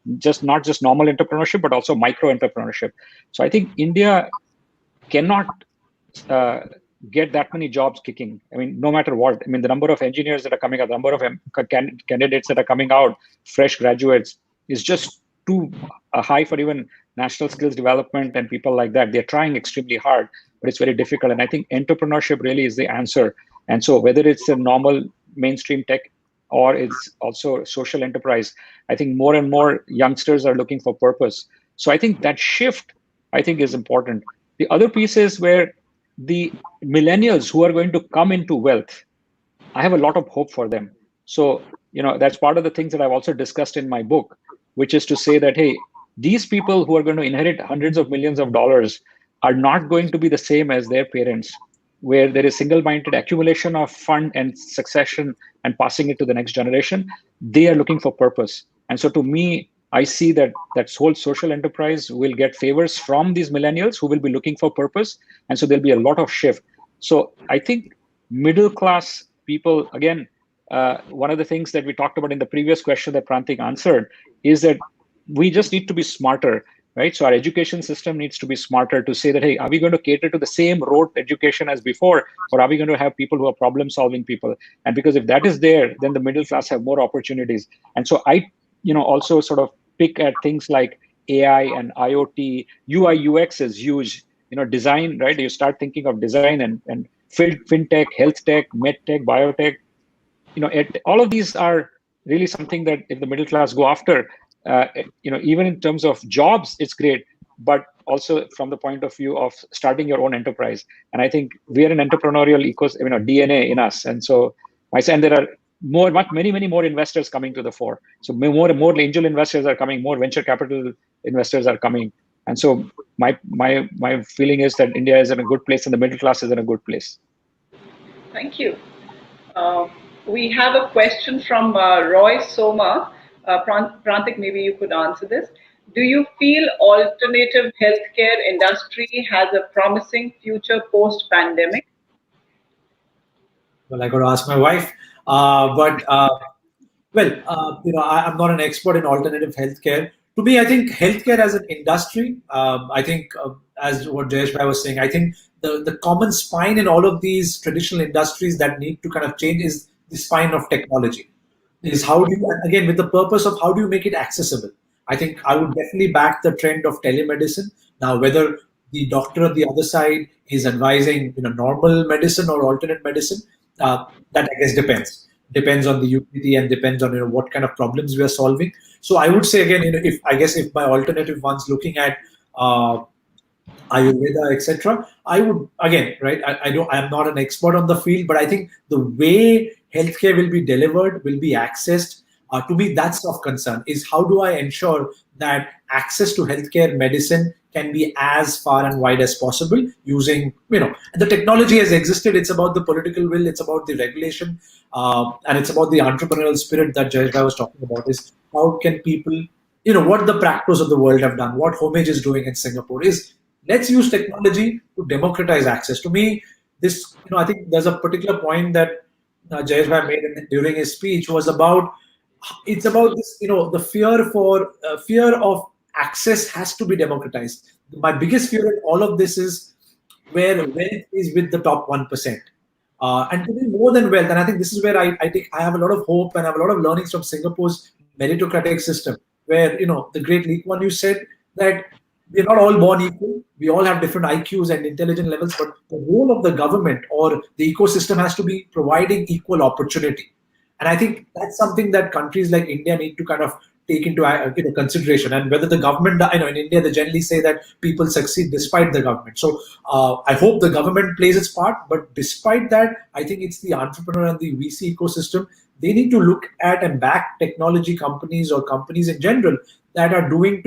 not just normal entrepreneurship, but also micro entrepreneurship. So I think India cannot get that many jobs kicking. I mean, no matter what. I mean, the number of engineers that are coming out, the number of candidates that are coming out, fresh graduates, is just too high for even national skills development and people like that. They're trying extremely hard, but it's very difficult. And I think entrepreneurship really is the answer. And so whether it's a normal mainstream tech or it's also social enterprise, I think more and more youngsters are looking for purpose. So I think that shift, I think, is important. The other piece is where the millennials who are going to come into wealth, I have a lot of hope for them. So, that's part of the things that I've also discussed in my book, which is to say that, hey, these people who are going to inherit hundreds of millions of dollars are not going to be the same as their parents, where there is single-minded accumulation of fund and succession and passing it to the next generation. They are looking for purpose. And so to me, I see that whole social enterprise will get favors from these millennials who will be looking for purpose. And so there'll be a lot of shift. So I think middle class people, again, one of the things that we talked about in the previous question that Prantik answered is that we just need to be smarter, right? So our education system needs to be smarter to say that, hey, are we going to cater to the same rote education as before, or are we going to have people who are problem-solving people? And because if that is there, then the middle class have more opportunities. And so I, also sort of pick at things like AI and IoT. UI UX is huge. Design, right? You start thinking of design and fintech, health tech, med tech, biotech. All of these are really something that if the middle class go after, even in terms of jobs, it's great, but also from the point of view of starting your own enterprise. And I think we are an entrepreneurial DNA in us. And so and there are many more investors coming to the fore. So more and more angel investors are coming, more venture capital investors are coming. And so my feeling is that India is in a good place and the middle class is in a good place. Thank you. Uh, we have a question from Roy Soma. Prantik, maybe you could answer this. Do you feel alternative healthcare industry has a promising future post-pandemic? Well, I got to ask my wife. I'm not an expert in alternative healthcare. To me, I think healthcare as an industry, as what Jayesh Bhai was saying, I think the common spine in all of these traditional industries that need to kind of change is the spine of technology. Is how do you, and again, with the purpose of how do you make it accessible? I think I would definitely back the trend of telemedicine. Now, whether the doctor on the other side is advising normal medicine or alternate medicine, that I guess depends on the utility and depends on what kind of problems we are solving. So I would say again, if my alternative one's looking at Ayurveda, etc. I would again, right? I'm not an expert on the field, but I think the way healthcare will be delivered, will be accessed. To me, that's of concern. Is how do I ensure that access to healthcare medicine can be as far and wide as possible using, the technology has existed. It's about the political will. It's about the regulation, and it's about the entrepreneurial spirit that Jayesh was talking about. Is how can people, what the practice of the world have done, what Homage is doing in Singapore is let's use technology to democratize access. To me, this, I think there's a particular point that Jayesh Bhai made during his speech was about, it's about this, the fear of access has to be democratized. My biggest fear in all of this is where wealth is with the top 1%. And to be more than wealth, and I think this is where I think I have a lot of hope and I have a lot of learnings from Singapore's meritocratic system, where the great Lee Kuan Yew said that we're not all born equal. We all have different IQs and intelligence levels, but the role of the government or the ecosystem has to be providing equal opportunity. And I think that's something that countries like India need to kind of take into consideration. And whether the government, in India, they generally say that people succeed despite the government. So I hope the government plays its part. But despite that, I think it's the entrepreneur and the VC ecosystem. They need to look at and back technology companies or companies in general that are doing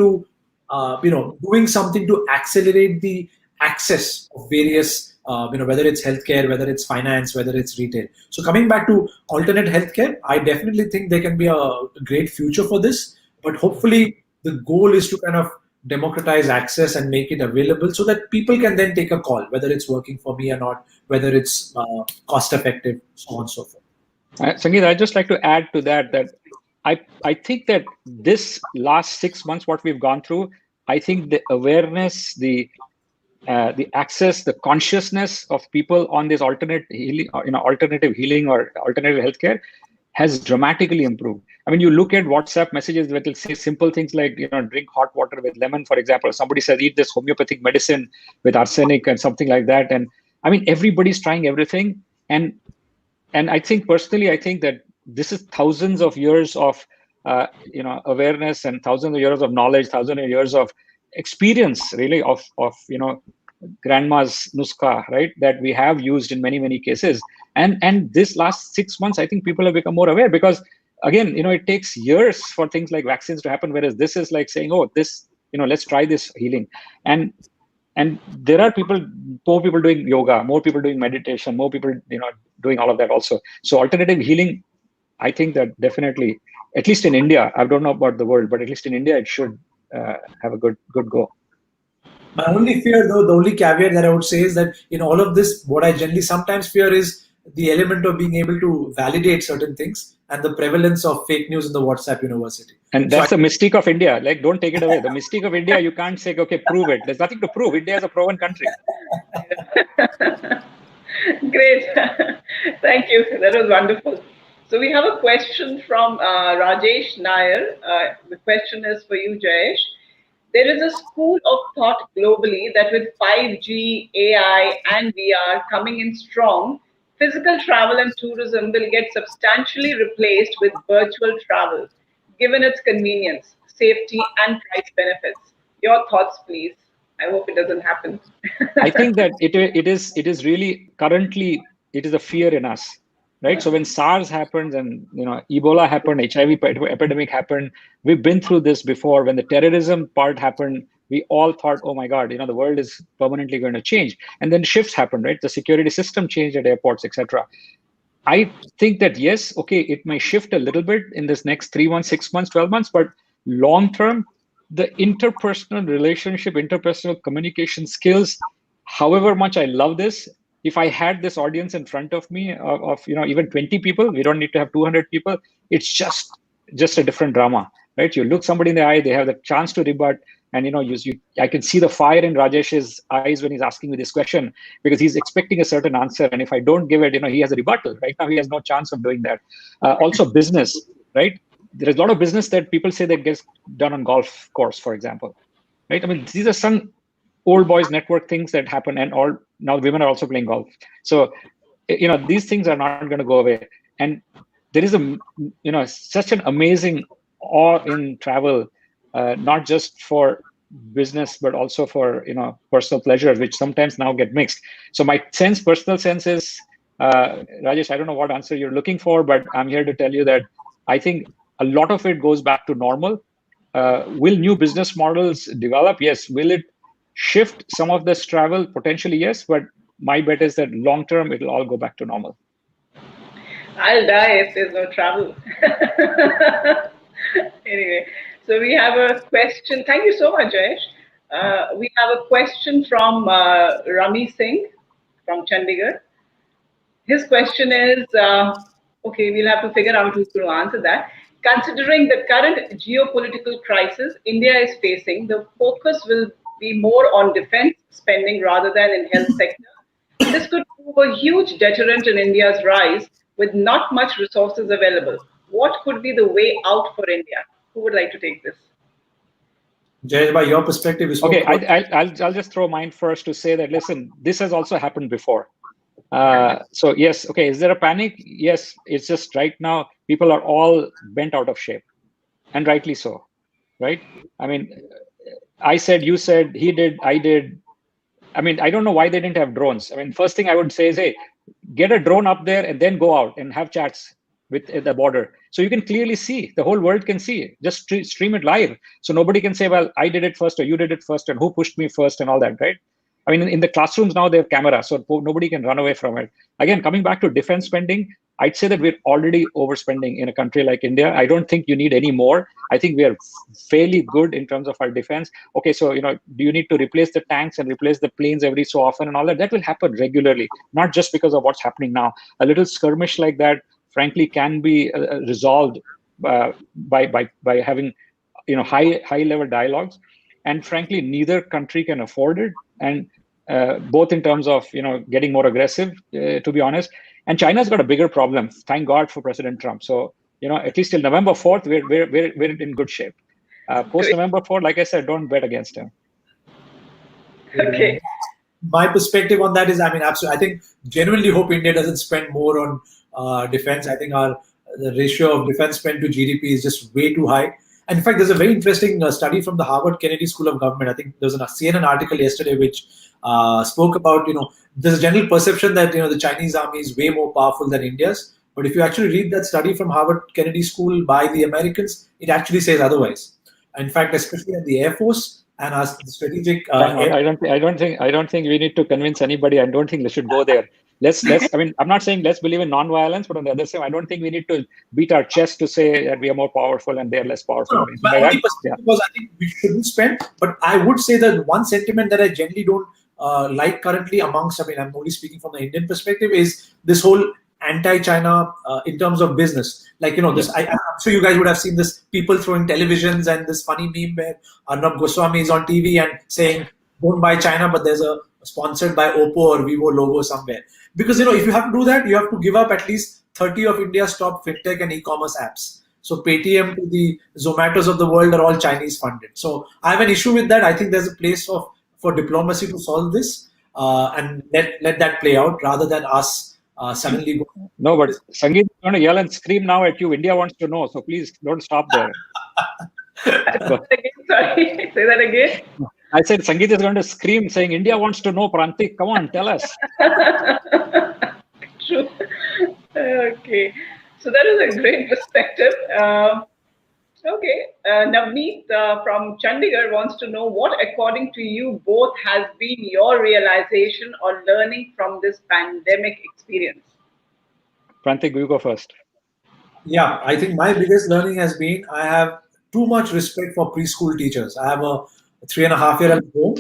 something to accelerate the access of various, whether it's healthcare, whether it's finance, whether it's retail. So coming back to alternate healthcare, I definitely think there can be a great future for this. But hopefully, the goal is to kind of democratize access and make it available so that people can then take a call, whether it's working for me or not, whether it's cost effective, so on and so forth. Sangeet, I'd just like to add to that I think that this last 6 months, what we've gone through, I think the awareness, the access, the consciousness of people on this alternative healing or alternative healthcare has dramatically improved. I mean, you look at WhatsApp messages that will say simple things like, drink hot water with lemon, for example. Somebody says, eat this homeopathic medicine with arsenic and something like that. And I mean, everybody's trying everything. And I think personally, I think that this is thousands of years of awareness and thousands of years of knowledge, thousands of years of experience, really, of grandma's nuska, right, that we have used in many cases. And this last 6 months, I think people have become more aware because, again, it takes years for things like vaccines to happen, whereas this is like saying, oh, this, let's try this healing. And there are more people doing yoga, more people doing meditation, more people, doing all of that also. So alternative healing, I think that definitely, at least in India, I don't know about the world, but at least in India, it should have a good go. My only fear, though, the only caveat that I would say is that in all of this, what I generally sometimes fear is the element of being able to validate certain things and the prevalence of fake news in the WhatsApp university. And that's the mystique of India. Like, don't take it away. The mystique of India, you can't say, okay, prove it. There's nothing to prove. India is a proven country. Great. Thank you. That was wonderful. So we have a question from Rajesh Nair. The question is for you, Jayesh. There is a school of thought globally that with 5G, AI, and VR coming in strong, physical travel and tourism will get substantially replaced with virtual travel, given its convenience, safety, and price benefits. Your thoughts, please. I hope it doesn't happen. I think that it is really currently it is a fear in us, right? So when SARS happened and Ebola happened, HIV epidemic happened, we've been through this before. When the terrorism part happened, we all thought, oh my God, the world is permanently going to change. And then shifts happened, right? The security system changed at airports, etc. I think that yes, okay, it may shift a little bit in this next 3 months, 6 months, 12 months, but long term, the interpersonal relationship, interpersonal communication skills, however much I love this, if I had this audience in front of me of even 20 people, we don't need to have 200 people. It's just a different drama, right? You look somebody in the eye, they have the chance to rebut, and I can see the fire in Rajesh's eyes when he's asking me this question, because he's expecting a certain answer, and if I don't give it, he has a rebuttal. Right now, he has no chance of doing that. Also, business, right? There is a lot of business that people say that gets done on golf course, for example, right? I mean, these are some old boys network things that happen, and all now women are also playing golf. So, these things are not going to go away, and there is such an amazing awe in travel, not just for business but also for personal pleasure, which sometimes now get mixed. So my personal sense is, Rajesh, I don't know what answer you're looking for, but I'm here to tell you that I think a lot of it goes back to normal. Will new business models develop? Yes. Will it shift some of this travel? Potentially, yes. But my bet is that long term, it'll all go back to normal. I'll die if there's no travel. Anyway, so we have a question. Thank you so much, Jayesh. We have a question from Rami Singh from Chandigarh. His question is, okay, we'll have to figure out who's going to answer that. Considering the current geopolitical crisis India is facing, the focus will be more on defense spending rather than in health sector. This could prove a huge deterrent in India's rise with not much resources available. What could be the way out for India? Who would like to take this? Jayesh, by your perspective, okay, I'll just throw mine first to say that, listen, this has also happened before. So yes, okay, is there a panic? Yes, it's just right now people are all bent out of shape, and rightly so, right? I mean, I said, you said, he did, I did. I mean, I don't know why they didn't have drones. I mean, first thing I would say is, hey, get a drone up there and then go out and have chats with the border. So you can clearly see, the whole world can see it. Just stream it live. So nobody can say, well, I did it first or you did it first and who pushed me first and all that, right? I mean, in the classrooms now, they have cameras, so nobody can run away from it. Again, coming back to defense spending, I'd say that we're already overspending in a country like India. I don't think you need any more. I think we are fairly good in terms of our defense. Okay, so, do you need to replace the tanks and replace the planes every so often and all that? That will happen regularly, not just because of what's happening now. A little skirmish like that, frankly, can be resolved by having, high level dialogues. And frankly, neither country can afford it. And both in terms of, getting more aggressive, to be honest. And China's got a bigger problem. Thank God for President Trump. So, at least till November 4th, we're in good shape. Post November 4th, like I said, don't bet against him. Okay. My perspective on that is, I mean, absolutely. I think genuinely hope India doesn't spend more on defense. I think the ratio of defense spend to GDP is just way too high. And in fact, there's a very interesting study from the Harvard Kennedy School of Government. I think there was a CNN article yesterday which spoke about, there's a general perception that, the Chinese army is way more powerful than India's. But if you actually read that study from Harvard Kennedy School by the Americans, it actually says otherwise. In fact, especially in the Air Force and as the strategic. I don't think we need to convince anybody. I don't think they should go there. Let's. I mean, I'm not saying let's believe in non-violence, but on the other side, I don't think we need to beat our chest to say that we are more powerful and they're less powerful. No, my only perspective was I think we shouldn't spend. But I would say that one sentiment that I generally don't like currently amongst, I mean, I'm only speaking from the Indian perspective, is this whole anti-China in terms of business. Like, this, I'm sure you guys would have seen this, people throwing televisions and this funny meme where Arnab Goswami is on TV and saying, don't buy China, but there's a sponsored by Oppo or Vivo logo somewhere. Because, if you have to do that, you have to give up at least 30 of India's top fintech and e-commerce apps. So Paytm to the Zomatos of the world are all Chinese funded. So I have an issue with that. I think there's a place for diplomacy to solve this, and let that play out rather than us suddenly go. No, but Sangeet is going to yell and scream now at you. India wants to know, so please don't stop there. Sorry, say that again. I said Sangeet is going to scream saying, India wants to know, Prantik, come on, tell us. True. Okay. So that is a great perspective. Okay. Navneet from Chandigarh wants to know what, according to you, both has been your realization or learning from this pandemic experience? Prantik, you go first. Yeah, I think my biggest learning has been I have too much respect for preschool teachers. I have a 3.5-year-old at home.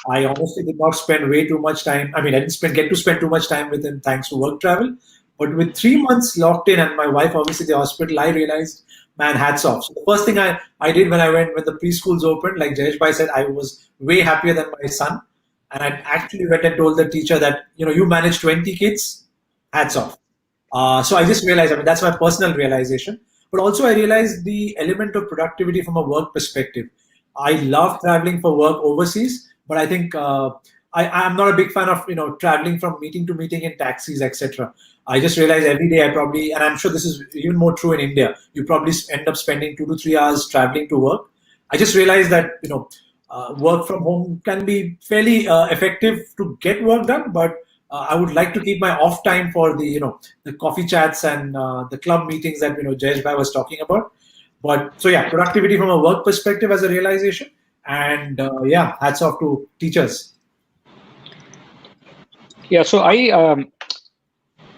I honestly did not spend way too much time. I mean, I didn't get to spend too much time with him thanks to work travel. But with 3 months locked in and my wife obviously the hospital, I realized, man, hats off. So the first thing I did when the preschools opened, like Jayesh Bhai said, I was way happier than my son. And I actually went and told the teacher that, you manage 20 kids, hats off. So I just realized, I mean, that's my personal realization. But also I realized the element of productivity from a work perspective. I love traveling for work overseas, but I think I'm not a big fan of traveling from meeting to meeting in taxis, etc. I just realize every day I probably, and I'm sure this is even more true in India, you probably end up spending 2 to 3 hours traveling to work. I just realized that work from home can be fairly effective to get work done, but I would like to keep my off time for the coffee chats and the club meetings that Jayesh Bhai was talking about. But so yeah, productivity from a work perspective as a realization, and yeah, hats off to teachers. Yeah, so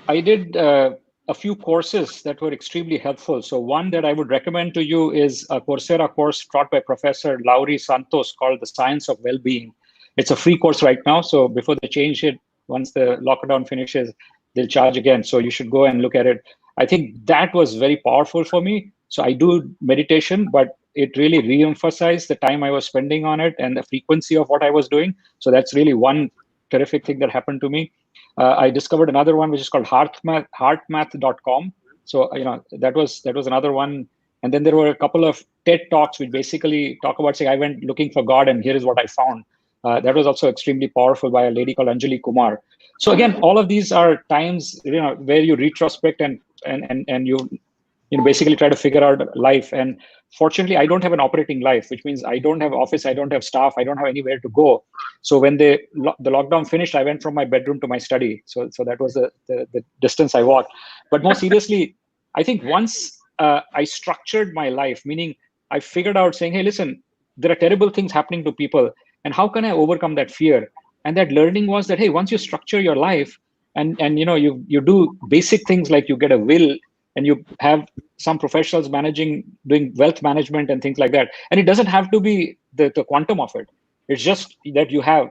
I did a few courses that were extremely helpful. So one that I would recommend to you is a Coursera course taught by Professor Laurie Santos called The Science of Wellbeing. It's a free course right now. So before they change it, once the lockdown finishes, they'll charge again. So you should go and look at it. I think that was very powerful for me. So I do meditation, but it really re-emphasized the time I was spending on it and the frequency of what I was doing. So that's really one terrific thing that happened to me. I discovered another one which is called heartmath.com. So that was another one. And then there were a couple of TED Talks which basically talk about saying I went looking for God and here is what I found. That was also extremely powerful by a lady called Anjali Kumar. So again, all of these are times where you retrospect and you basically try to figure out life. And fortunately, I don't have an operating life, which means I don't have office, I don't have staff, I don't have anywhere to go. So when the lockdown finished, I went from my bedroom to my study. So that was the distance I walked. But more seriously, I think once I structured my life, meaning I figured out saying, hey, listen, there are terrible things happening to people. And how can I overcome that fear? And that learning was that, hey, once you structure your life and you do basic things like you get a will and you have some professionals doing wealth management and things like that. And it doesn't have to be the quantum of it. It's just that you have,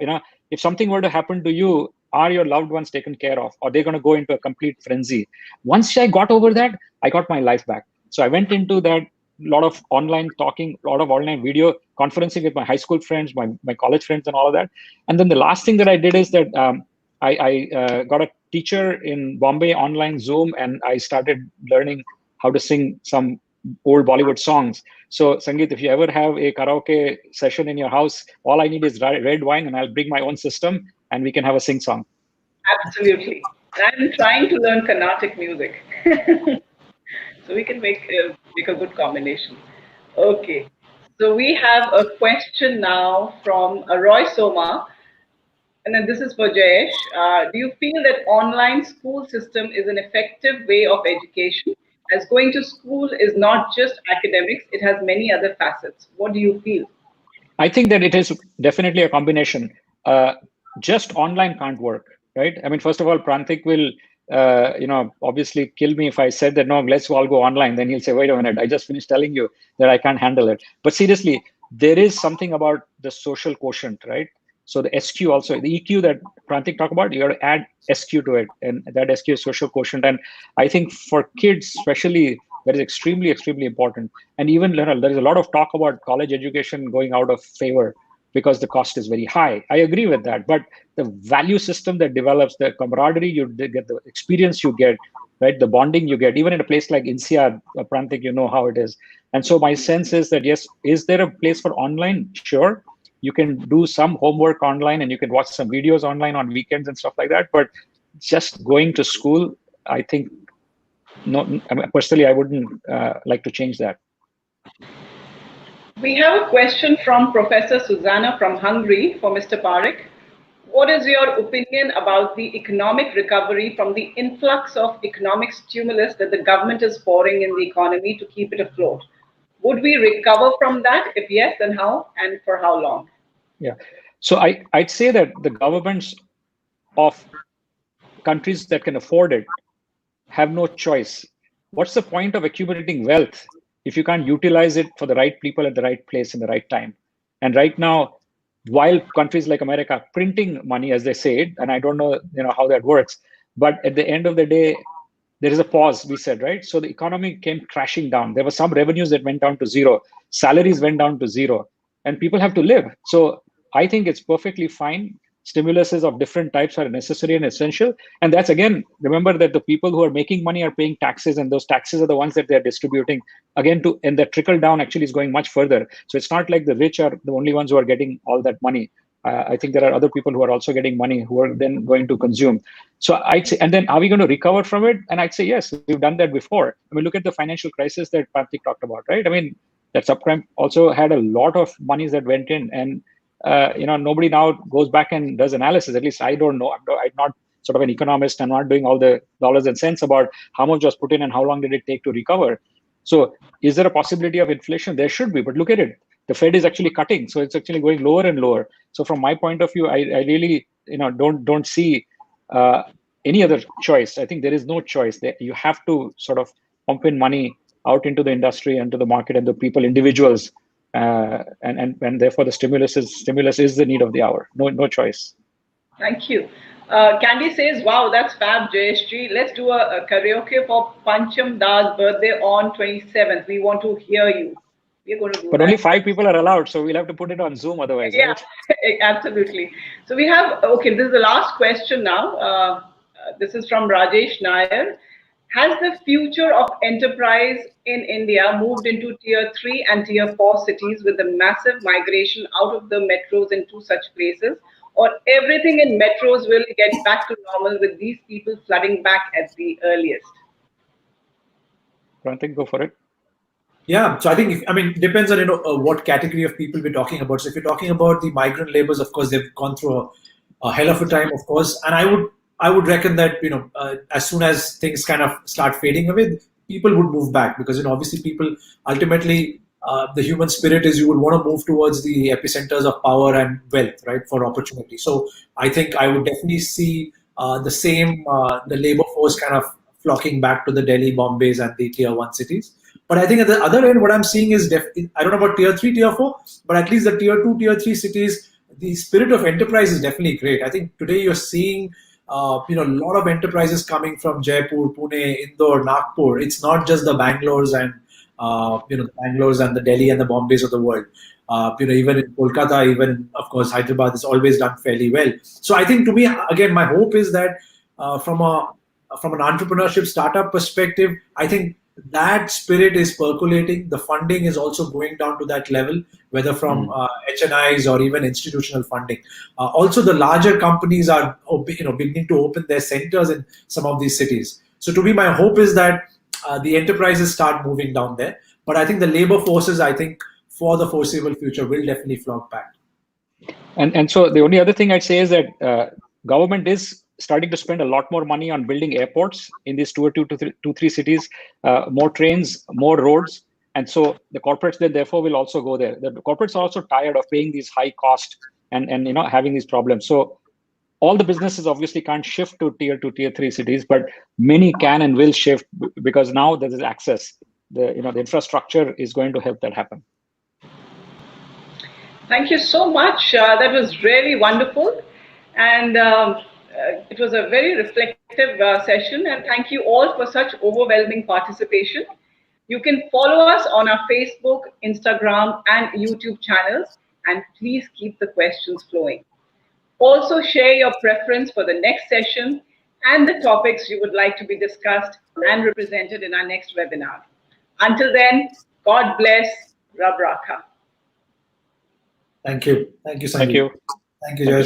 if something were to happen to you, are your loved ones taken care of? Or they're going to go into a complete frenzy? Once I got over that, I got my life back. So I went into that lot of online talking, a lot of online video conferencing with my high school friends, my college friends and all of that. And then the last thing that I did is that I got a teacher in Bombay online Zoom, and I started learning how to sing some old Bollywood songs. So Sangeet, if you ever have a karaoke session in your house, all I need is red wine and I'll bring my own system and we can have a sing song. Absolutely. I'm trying to learn Carnatic music. So we can make a good combination. Okay. So we have a question now from Roy Soma. And then this is for Jayesh. Do you feel that online school system is an effective way of education? As going to school is not just academics, it has many other facets. What do you feel? I think that it is definitely a combination. Just online can't work, right? I mean, first of all, Prantik will, obviously kill me if I said that, no, let's all go online. Then he'll say, wait a minute, I just finished telling you that I can't handle it. But seriously, there is something about the social quotient, right? So the SQ also, the EQ that Prantik talked about, you got to add SQ to it. And that SQ is social quotient. And I think for kids, especially, that is extremely, extremely important. And even there is a lot of talk about college education going out of favor. because the cost is very high. I agree with that, but the value system that develops, the camaraderie you get, the experience you get, right, the bonding you get, even in a place like INSEAD, Prantik, you know how it is. And so my sense is that, yes, is there a place for online? Sure. You can do some homework online and you can watch some videos online on weekends and stuff like that. But just going to school, I think, no, I mean, personally, I wouldn't like to change that. We have a question from Professor Susanna from Hungary for Mr. Parekh. What is your opinion about the economic recovery from the influx of economic stimulus that the government is pouring in the economy to keep it afloat? Would we recover from that? If yes, then how and for how long? Yeah. So I'd say that the governments of countries that can afford it have no choice. What's the point of accumulating wealth if you can't utilize it for the right people at the right place in the right time? And right now, while countries like America are printing money, as they say it, and I don't know, how that works, but at the end of the day, there is a pause, we said, right? So the economy came crashing down. There were some revenues that went down to zero, salaries went down to zero, and people have to live. So I think it's perfectly fine. Stimuluses of different types are necessary and essential. And that's, again, remember that the people who are making money are paying taxes, and those taxes are the ones that they're distributing again to, and that trickle down actually is going much further. So it's not like the rich are the only ones who are getting all that money. I think there are other people who are also getting money who are then going to consume. So I'd say, and then are we going to recover from it? And I'd say, yes, we've done that before. I mean, look at the financial crisis that Prantik talked about, right? I mean, that subprime also had a lot of monies that went in, and nobody now goes back and does analysis. At least I don't know. I'm not sort of an economist. I'm not doing all the dollars and cents about how much was put in and how long did it take to recover. So is there a possibility of inflation? There should be, but look at it. The Fed is actually cutting, so it's actually going lower and lower. So from my point of view, I really don't see any other choice. I think there is no choice. You have to sort of pump in money out into the industry and to the market and the people, individuals, and therefore the stimulus is the need of the hour. No choice. Thank you. Candy says, "Wow, that's fab, Jayesh. Let's do a karaoke for Pancham Das' birthday on 27th. We want to hear you." We're going to do but that. Only 5 people are allowed, so we'll have to put it on Zoom otherwise. Yeah, right? absolutely. So we have, okay, this is the last question now. This is from Rajesh Nair. Has the future of enterprise in India moved into tier 3 and tier 4 cities with the massive migration out of the metros into such places? Or everything in metros will get back to normal with these people flooding back at the earliest? Prantik, go for it. Yeah, so I think it depends on what category of people we're talking about. So if you're talking about the migrant laborers, of course they've gone through a hell of a time, of course, and I would reckon that as soon as things kind of start fading away, people would move back, because obviously people ultimately the human spirit is you would want to move towards the epicenters of power and wealth, right, for opportunity. So I think I would definitely see the labor force kind of flocking back to the Delhi, Bombays, and the tier 1 cities. But I think at the other end, what I'm seeing is, I don't know about tier 3, tier 4, but at least the tier 2, tier 3 cities, the spirit of enterprise is definitely great. I think today you're seeing, a lot of enterprises coming from Jaipur, Pune, Indore, Nagpur. It's not just the Bangalores and, the Bangalores and the Delhi and the Bombays of the world. Even in Kolkata, even of course Hyderabad has always done fairly well. So I think, to me, again, my hope is that from an entrepreneurship startup perspective, I think that spirit is percolating. The funding is also going down to that level, whether from HNIs or even institutional funding. Also, the larger companies are beginning to open their centers in some of these cities. So to me, my hope is that the enterprises start moving down there. But I think the labor forces, I think, for the foreseeable future will definitely flock back. And so the only other thing I'd say is that government is starting to spend a lot more money on building airports in these 2 or 3 cities, more trains, more roads. And so the corporates then therefore will also go there. The corporates are also tired of paying these high cost and having these problems. So all the businesses obviously can't shift to tier 2, tier 3 cities, but many can and will shift because now there is access. The infrastructure is going to help that happen. Thank you so much. That was really wonderful. And it was a very reflective session. And thank you all for such overwhelming participation. You can follow us on our Facebook, Instagram, and YouTube channels. and please keep the questions flowing. Also, share your preference for the next session and the topics you would like to be discussed and represented in our next webinar. Until then, God bless. Rab Rakha. Thank you. Thank you, Sangeet. Thank you. Thank you, Thank you, Jayesh.